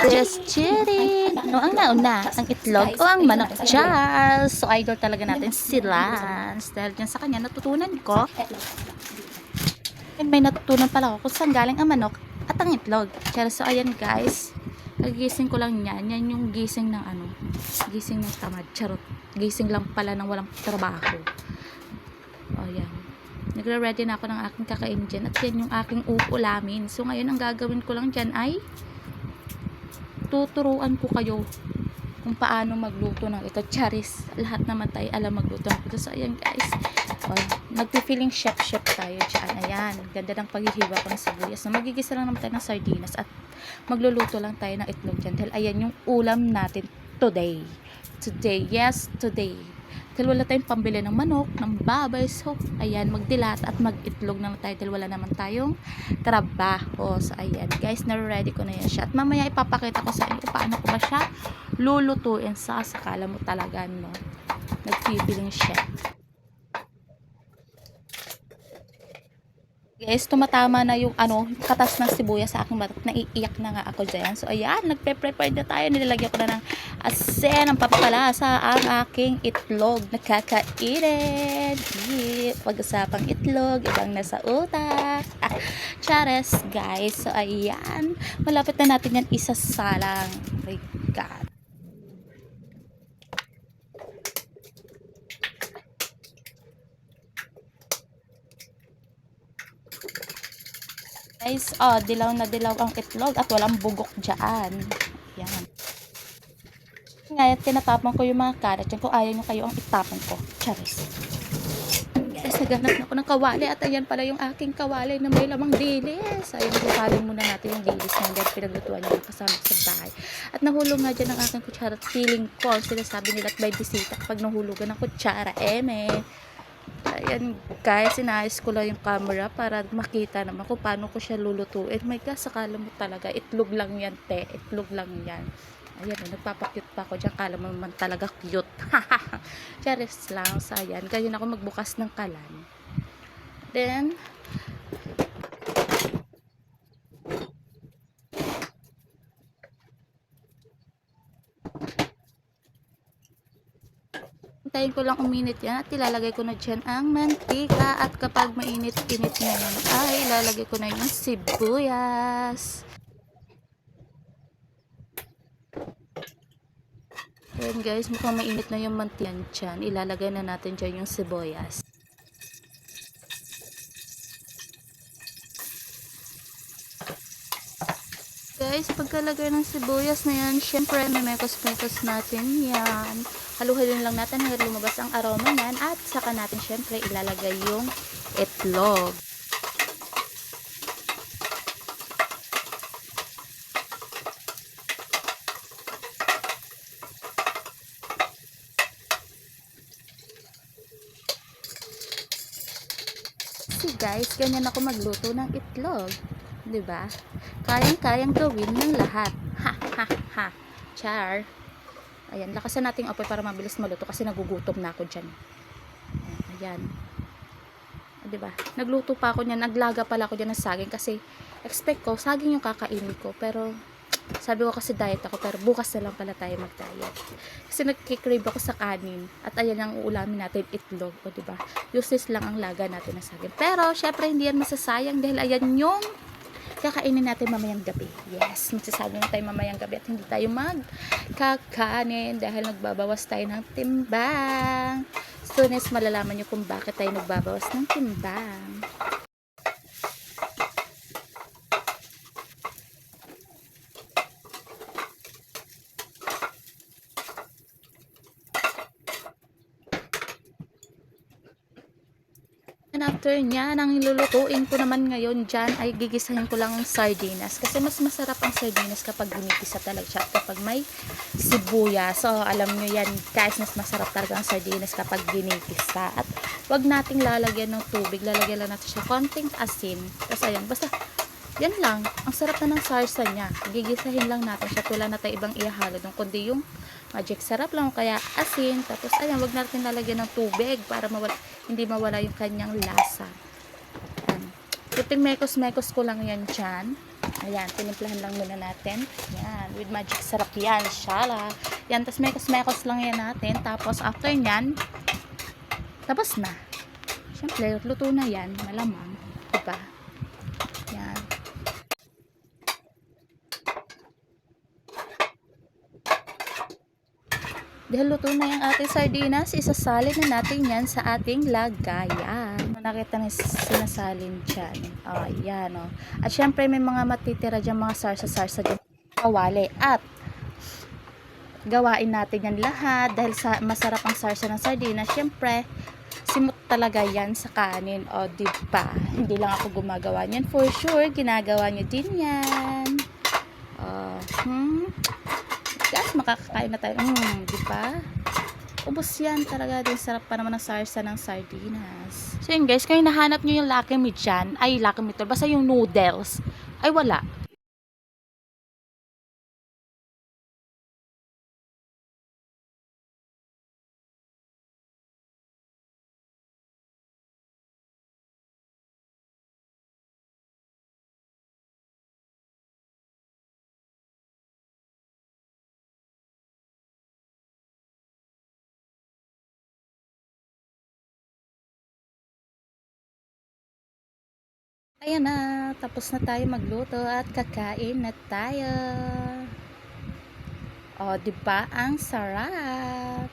Just kidding! Ano ang nauna? Ang itlog o ang manok? Charles! So, idol talaga natin si Lance. Dahil dyan sa kanya, natutunan ko. And may natutunan pala ako kung saan galing ang manok at ang itlog. Charles, so ayan guys. Kagising ko lang yan. Yan yung gising ng ano. Gising ng tamad. Charot. Gising lang pala ng walang trabaho. O, yan. Nagre-ready na ako ng aking kakain dyan. At yan yung aking uulamin. So, ngayon ang gagawin ko lang dyan ay tuturuan ko kayo kung paano magluto ng ito. Charis, lahat naman tayo alam magluto ng ito. So, ayan guys. Magpi-feeling chef-chef tayo dyan. Ayan, ganda ng paghihiwa ko ng sibuyas. So, magigisa lang naman tayo ng sardinas at magluluto lang tayo ng itlog dyan. Dahil ayan yung ulam natin today. Today, yes, today. Dahil wala tayong pambili ng manok, ng baboy. So, ayan, magdilat at mag-itlog na tayo dahil wala naman tayong trabaho. So, ayan, guys, na-ready ko na yan siya. At mamaya ipapakita ko sa inyo paano ko ba siya lulutuin sa sakala mo talaga, no? Nagpipiling siya. Guys, tumatama na yung katas ng sibuyas sa aking batat. Naiiyak na nga ako dyan. So, ayan, nagpe-prepare na tayo. Nilalagyan ko na ng asin, ng papalasa ang aking itlog. Nakakainin. Pag-usapang itlog, ibang nasa utak. Chares, guys. So, ayan. Malapit na natin yan isasalang. Oh my God. Guys, dilaw na dilaw ang itlog at walang bugok dyan. Yan. Ngayon, tinatapon ko yung mga karat. Yan, kung ayaw nyo kayo ang itapon ko. Charis. Guys, naghanap na ako ng kawali. At ayan pala yung aking kawali na may lamang dilis. Ayun, nagsasalin muna natin yung dilis na dahil pinaglutuan nyo kasama sa bahay. At nahulog nga dyan ang aking kutsara. At feeling ko, sinasabi nila at may bisita kapag nahulugan ng kutsara. Ayan guys, inayos ko lang yung camera para makita naman kung paano ko siya lulutuin. My God, sakala mo talaga, itlog lang yan, te. Itlog lang yan. Ayan, nagpapakute pa ako dyan. Kala mo naman talaga cute. Charis lang. So, ayan. Ganyan ako magbukas ng kalan. Then, hintayin ko lang uminit yan at ilalagay ko na dyan ang mantika at kapag mainit-init na yan ay ilalagay ko na yung sibuyas. Ayan guys, mukhang mainit na yung mantika dyan. Ilalagay na natin dyan yung sibuyas. Guys, pagkalagay ng sibuyas na yan, syempre memekos-mekos natin yan. Haluhalin lang natin hanggang lumabas ang aroma niyan at saka natin syempre ilalagay yung itlog. So guys, ganyan ako magluto ng itlog. 'Di ba? Kayang-kayang gawin ng lahat. Ha ha ha. Char. Ayan, lakasan natin yung apoy para mabilis maluto kasi nagugutom na ako dyan. Ayan. Diba? Nagluto pa ako niyan. Naglaga pala ako dyan ng saging kasi expect ko, saging yung kakainin ko. Pero, sabi ko kasi diet ako. Pero bukas na lang pala tayo mag-diet. Kasi nagkikrave ako sa kanin. At ayan ang uulamin natin, itlog. O diba? Useless lang ang laga natin ng saging. Pero, syempre hindi yan masasayang dahil ayan yung kakainin natin mamayang gabi. Yes, magsasabi na tayo mamayang gabi at hindi tayo magkakanin dahil nagbabawas tayo ng timbang. So, next malalaman nyo kung bakit tayo nagbabawas ng timbang. And after nyan, ang ilulutuin ko naman ngayon dyan ay gigisahin ko lang ang sardinas. Kasi mas masarap ang sardinas kapag ginigisa talaga siya. Kapag may sibuyas. So, alam nyo yan guys, mas masarap talaga ang sardinas kapag ginigisa. At wag nating lalagyan ng tubig. Lalagyan lang natin siya konting asin. Tapos ayan, basta yan lang. Ang sarap na ng sarsa niya. Gigisahin lang natin siya. Wala na tayo ibang ihalo doon. Kundi yung magic sarap lang. Kaya asin. Tapos ayan, wag natin lalagyan ng tubig para hindi mawala yung kanyang lasa. Puting mekos-mekos ko lang yan dyan. Ayan, tinimplahan lang muna natin. Yan, with magic sarap yan. Shala. Yan, tapos mekos-mekos lang yan natin. Tapos, after nyan, tapos na. Siyempre, luto na yan. Malamang. Diba? Yan. Dahil luto na yung ating sardinas, isasalin na natin yan sa ating lagayan. Nakita na sinasalin dyan. O, yan o. At syempre may mga matitira dyan, mga sarsa-sarsa dyan. Kawali. At gawain natin yan lahat dahil sa masarap ang sarsa ng sardinas. Syempre, simot talaga yan sa kanin. O, diba? Hindi lang ako gumagawa niyan. For sure, ginagawa nyo din yan. O, guys, makakakain na tayo. Diba? Ubos yan talaga. Din sarap pa naman ng sarsa ng sardinas. So yun guys, kung hinahanap nyo yung Lucky Me dyan, ay Lucky Me to, basta yung noodles, ay wala. Ayan na, tapos na tayo magluto at kakain na tayo. O, diba? Ang sarap.